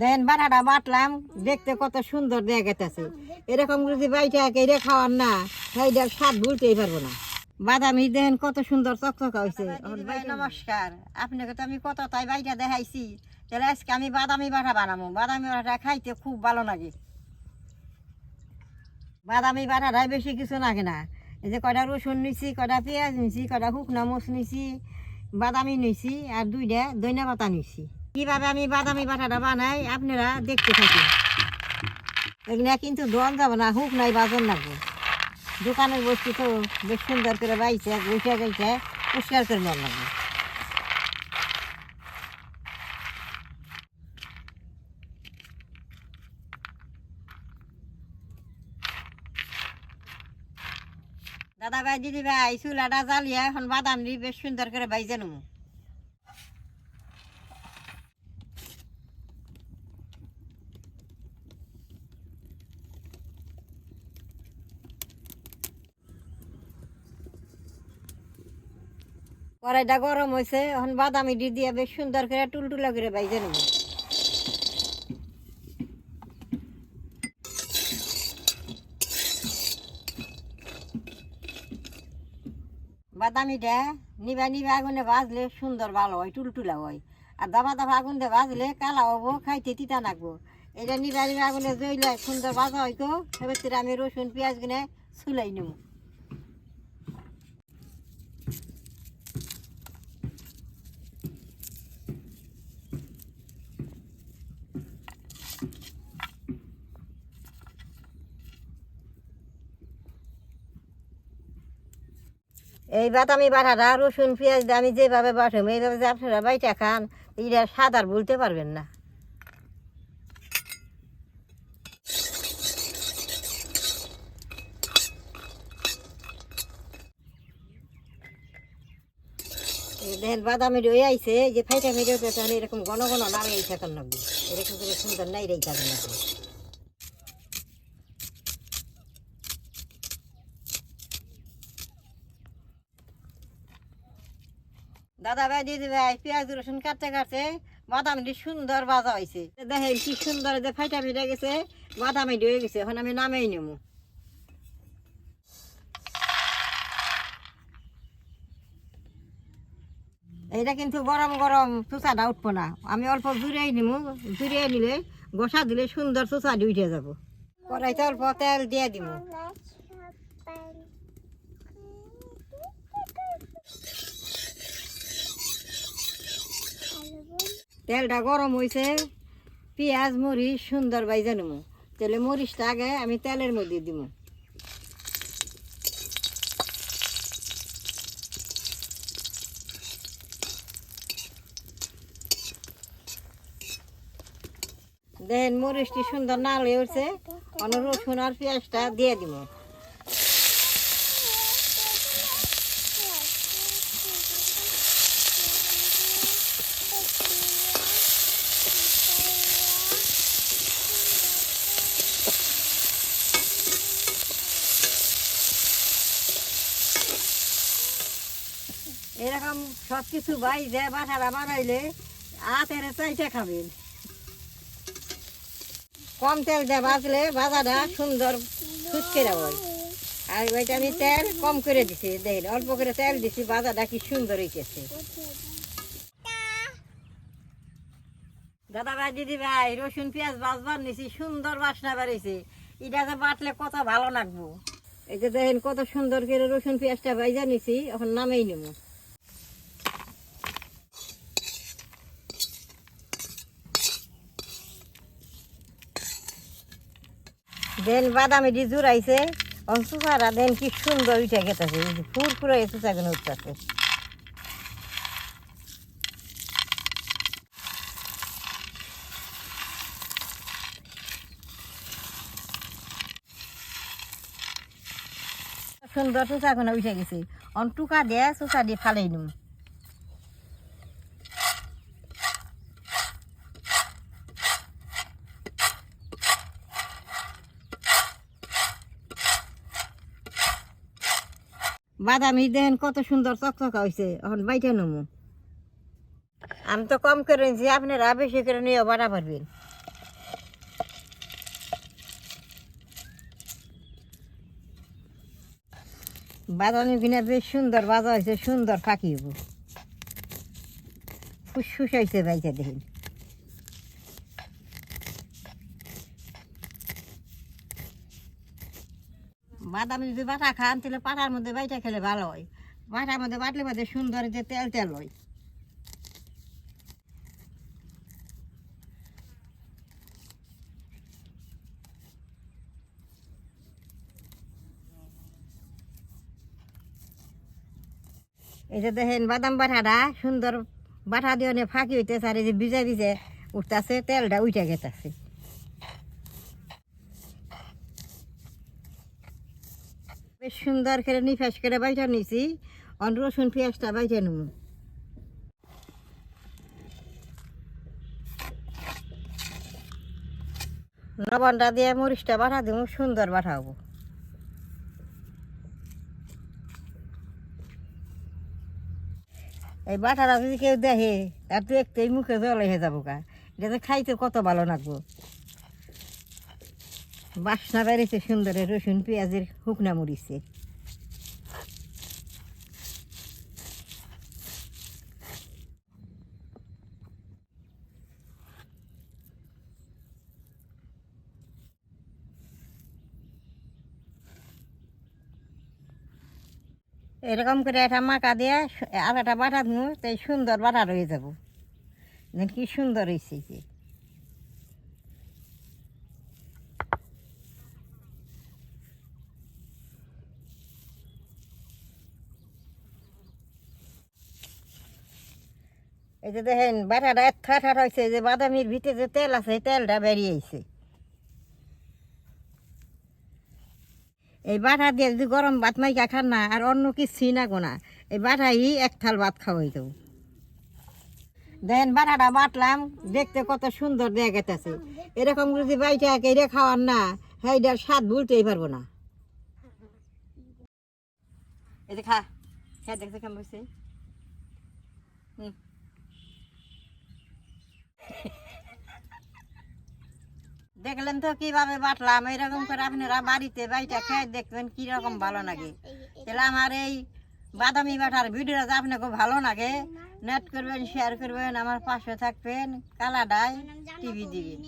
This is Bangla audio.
দেন বাটাটা বাটলাম, দেখতে কত সুন্দর দেখা গেছে। এরকম যদি বাইটা কেড়ে খাওয়ার না, সেইটার স্বাদ ভুলতেই পারবো না। বাদামি দেন কত সুন্দর চকচকা হয়েছে। নমস্কার, আপনাকে তো আমি কত তাই বাইটা দেখাইছি, তাহলে আজকে আমি বাদামি বাটা বানাবো। বাদামি বাটাটা খাইতে খুব ভালো লাগে। বাদামি বাটাটাই বেশি কিছু লাগে না। এই যে কয়টা রসুন নিছি, কয়টা পেঁয়াজ নিছি, কয়টা শুকনা মরিচ নিছি, বাদামি নিছি আর দুইটা ধনিয়া পাতা নিছি। কিভাবে আমি বাদামি বাটাটা বানাই আপনারা দেখতে থাকুন। এগুলা কিন্তু দোয়ান যাবে না, হুক নাই বাজন লাগবে। দোকানের বস্তু তো বেশ সুন্দর করে বাইছে, গুছিয়ে গাইছে পরিষ্কার করে নেওয়া লাগবে। দাদা ভাই, দিদি ভাই, চুলাটা জ্বালিয়ে এখন বাদাম দিয়ে বেশ সুন্দর করে বাইজে নেব। কড়াইটা গরম হয়েছে, এখন বাদামি দিয়ে বেশ সুন্দর করে টুলটুলা করে বাইজে নেব। বাদামিটা নিবা নিবা আগুনে ভাজলে সুন্দর ভালো হয়, টুলটুলা হয়। আর দাবা দাবা আগুন দিয়ে ভাজলে কালা হবো, খাইতে তিতা নাকবো। এটা নিবা নিবা আগুনে জইলে সুন্দর ভাজা হইতো। সেক্ষেত্রে আমি রসুন পেঁয়াজ গুনে চুলাই নেব। এই বাদামি বাটাটা রসুন পেঁয়াজ দিয়ে আমি যেভাবে বাটাম, এইভাবে যে আপনারা বাইটা খান, এটা স্বাদ আর বলতে পারবেন না। দেখেন বাদামি রয়ে আইছে, যে ফাইটা ফেটে তখন এরকম ঘন ঘন নামে এই থাকার লাগবে, এরকম করে সুন্দর নাই রেই থাকার লাগবে। দাদা ভাই, দিদি ভাই, পেঁয়াজ রসুন কাটতে কাটতে বাদামটি সুন্দর ভাজা হয়েছে। দেখেন কি সুন্দর যে ফাইটা ফেটে গেছে, বাদামি হয়ে গেছে। এখন আমি নামেই নেব। এইটা কিন্তু গরম গরম চুচাটা উঠবো না, আমি অল্প জুড়িয়ে নিব। জুড়িয়ে নিলে গোসা দিলে সুন্দর চুচাটি উঠে যাব। কড়াইতে অল্প তেল দিয়ে দিব। তেলটা গরম হয়েছে, পেঁয়াজ মরিচ সুন্দর বাইজে নেব। তাহলে মরিচটা আগে আমি তেলের মধ্যে দিব। দেন মরিচটি সুন্দর নাড়ে উঠছে, রসুন আর পেঁয়াজটা দিয়ে দিব। এরকম সব কিছু বাইজে বাটারা বানাইলে হাতের চাইটা খাবেন। কম তেল দিয়ে ভাজলে ভাজাটা সুন্দর ফুচকেরা হয়। আর ওইটা আমি তেল কম করে দিছি, দেখেন অল্প করে তেল দিছি, ভাজাটা কি সুন্দর হইতেছে। দাদা ভাই, দিদি ভাই, রসুন পেঁয়াজ ভাজবার নিছি, সুন্দর বাসনা বেড়েছে। এটা যে বাটলে কত ভালো লাগবো। এই যে দেখেন কত সুন্দর করে রসুন পেঁয়াজটা ভাজা নিছি, এখন নামেই নেব। দেন বাদামি দিয়ে জুড়াইছে, চুচারা দেন কি সুন্দর উঠে গেছে, ফুর ফুরে চুচাগুলো উঠতেছে। সুন্দর চুচাগুলো উঠে গেছে, টুকা দিয়ে চুচা দিয়ে ফালাই নিম। বাদামি দেখেন কত সুন্দর চকচকা হয়েছে, এখন বাইটা নেবো। আমি তো কম করে নিয়েছি, আপনারা বেশি করে নিয়ে বাড়া পারবেন। বাদামি কিনা বেশ সুন্দর বাজা হয়েছে, সুন্দর ফাঁকি হবো, ফুসফুস হয়েছে বাইটা দেখুন। বাদামি যদি বাটা খান তাহলে পাটার মধ্যে বাইটা খেলে ভালো হয়, পাটার মধ্যে বাটলে বাদে সুন্দর যে তেল তেল হয়। এই যে দেখেন বাদাম বাটাটা সুন্দর বাটা দিয়ে অনেক ফাঁকি হইতেছে, আর এই যে ভিজে ভিজে উঠতেছে, তেলটা উঠে গেতেছে। বেশ সুন্দর করে নিফাস করে বাইটা নিছি, অন রসুন পেঁয়াজটা বাইটা নেব। লবণটা দিয়ে মরিচটা বাটা দেবো, সুন্দর বাটা হবো। এই বাটাটা যদি কেউ দেখে তার তো একটাই মুখে জল হয়ে যাবো গা, এটা তো খাইতে কত ভালো লাগবো। বাসনা বেড়েছে সুন্দর, রসুন পেঁয়াজের শুকনা মরিচে। এরকম করে একটা মাখা দিয়ে আর একটা বাটা দিব, তাই সুন্দর বাটা রয়ে যাবো। কি সুন্দর হয়েছে যে। এই যে দেখেন বাটাটা এক ঠাঠা হয়েছে, যে বাদামির ভিতরে যে তেল আছে তেলটা বেরিয়েছে। এই বাটা দিয়ে যদি গরম ভাত মাইকা খান না, আর অন্য কিছুই না গোনা, এই বাটাই এক থাল ভাত খাওয়াই দেবো। দেখেন বাটাটা বাটলাম, দেখতে কত সুন্দর দেখা গেছে। এরকম যদি বাইটা কেড়ে খাওয়ার না, হ্যাঁ এটার স্বাদ ভুলতেই পারবো না। এই যে খা, হ্যাঁ দেখতে কেমন বসে। দেখলেন তো কিভাবে বাটলাম, এরকম করে আপনারা বাড়িতে বাইটা খেয়ে দেখবেন কিরকম ভালো লাগে। তাহলে আমার এই বাদামি বাটার ভিডিওটা আপনাকে ভালো লাগে, নেট করবেন, শেয়ার করবেন, আমার পাশে থাকবেন, কালাডাই টিভি দিবেন।